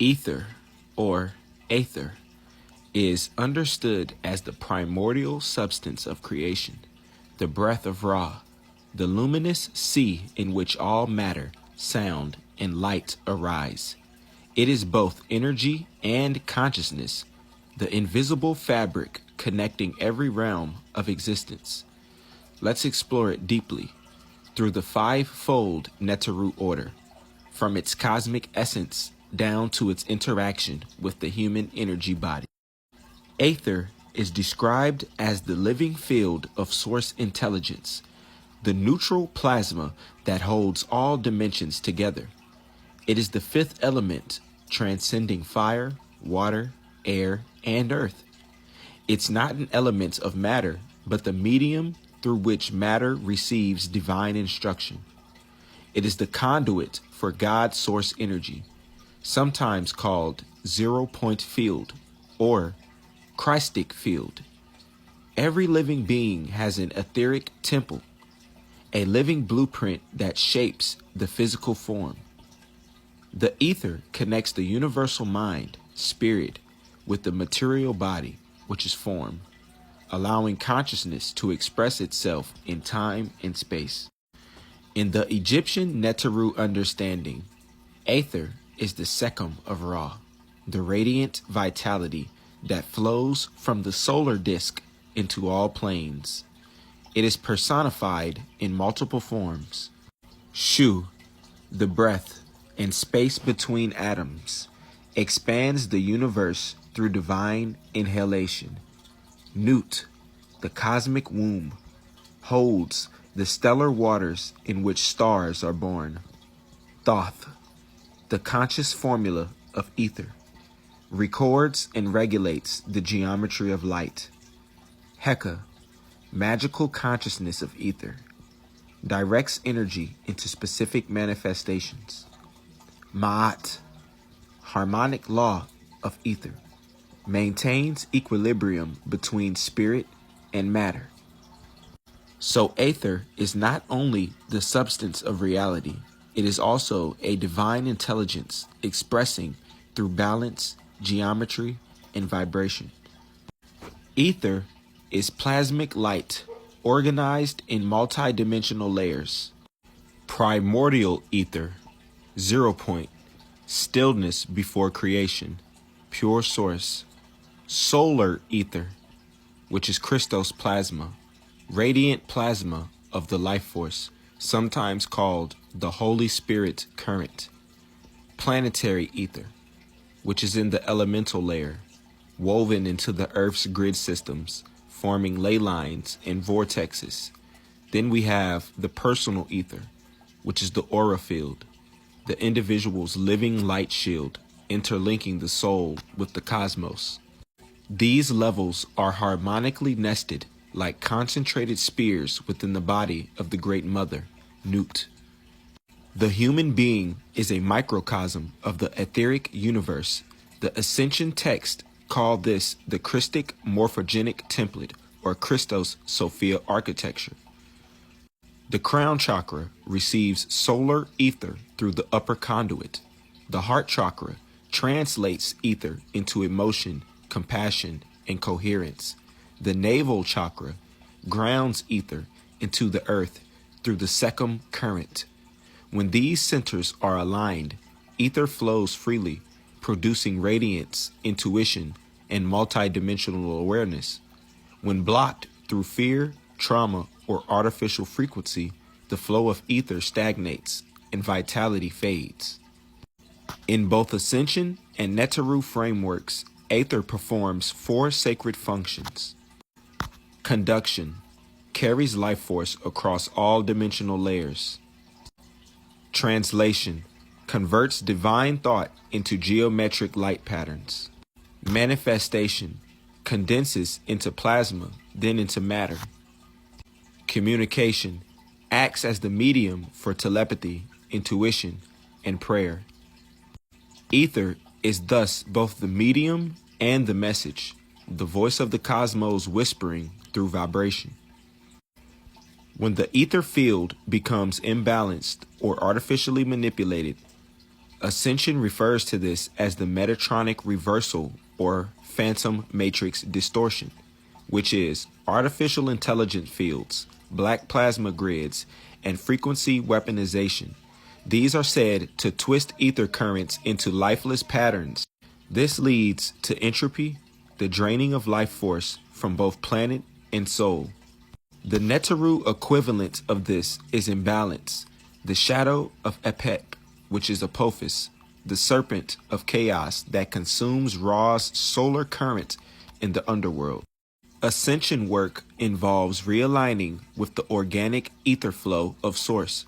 Ether, or Aether, is understood as the primordial substance of creation, the breath of Ra, the luminous sea in which all matter, sound, and light arise. It is both energy and consciousness, the invisible fabric connecting every realm of existence. Let's explore it deeply through the five-fold Neteru order, from its cosmic essence down to its interaction with the human energy body. Aether is described as the living field of source intelligence, the neutral plasma that holds all dimensions together. It is the fifth element, transcending fire, water, air, and earth. It's not an element of matter, but the medium through which matter receives divine instruction. It is the conduit for God's source energy, sometimes called zero-point field or Christic field. Every living being has an etheric temple, a living blueprint that shapes the physical form. The ether connects the universal mind, spirit, with the material body, which is form, allowing consciousness to express itself in time and space. In the Egyptian Neteru understanding, Aether is the Sekhem of Ra, the radiant vitality that flows from the solar disk into all planes. It is personified in multiple forms. Shu, the breath and space between atoms, expands the universe through divine inhalation. Nut, the cosmic womb, holds the stellar waters in which stars are born. Thoth, the conscious formula of ether, records and regulates the geometry of light. Heka, magical consciousness of ether, directs energy into specific manifestations. Ma'at, harmonic law of ether, maintains equilibrium between spirit and matter. So Aether is not only the substance of reality, it is also a divine intelligence expressing through balance, geometry, and vibration. Ether is plasmic light organized in multidimensional layers. Primordial ether, 0 point, stillness before creation, pure source. Solar ether, which is Christos plasma, radiant plasma of the life force, sometimes called the Holy Spirit current. Planetary ether, which is in the elemental layer, woven into the Earth's grid systems, forming ley lines and vortexes. Then we have the personal ether, which is the aura field, the individual's living light shield, interlinking the soul with the cosmos. These levels are harmonically nested like concentrated spears within the body of the Great Mother, Nut. The human being is a microcosm of the etheric universe. The Ascension text called this the Christic morphogenic template, or Christos Sophia architecture. The crown chakra receives solar ether through the upper conduit. The heart chakra translates ether into emotion, compassion, and coherence. The navel chakra grounds ether into the earth through the Sekhem current. When these centers are aligned, ether flows freely, producing radiance, intuition, and multidimensional awareness. When blocked through fear, trauma, or artificial frequency, the flow of ether stagnates and vitality fades. In both Ascension and Neteru frameworks, Aether performs 4 sacred functions. Conduction, carries life force across all dimensional layers. Translation, converts divine thought into geometric light patterns. Manifestation, condenses into plasma, then into matter. Communication, acts as the medium for telepathy, intuition, and prayer. Ether is thus both the medium and the message, the voice of the cosmos whispering through vibration. When the ether field becomes imbalanced or artificially manipulated, Ascension refers to this as the Metatronic reversal or phantom matrix distortion, which is artificial intelligence fields, black plasma grids, and frequency weaponization. These are said to twist ether currents into lifeless patterns. This leads to entropy, the draining of life force from both planet and soul. The Netaru equivalent of this is imbalance, the shadow of Apep, which is Apophis, the serpent of chaos that consumes Ra's solar current in the underworld. Ascension work involves realigning with the organic ether flow of Source.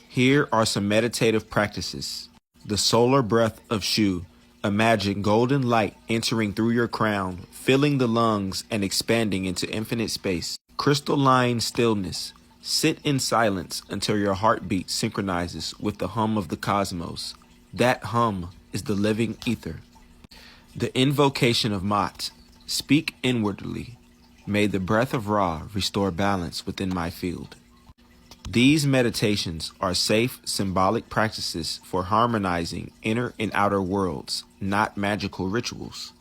Here are some meditative practices. The solar breath of Shu. Imagine golden light entering through your crown, filling the lungs and expanding into infinite space. Crystalline stillness. Sit in silence until your heartbeat synchronizes with the hum of the cosmos. That hum is the living ether. The invocation of Ma'at. Speak inwardly. May the breath of Ra restore balance within my field. These meditations are safe, symbolic practices for harmonizing inner and outer worlds, not magical rituals.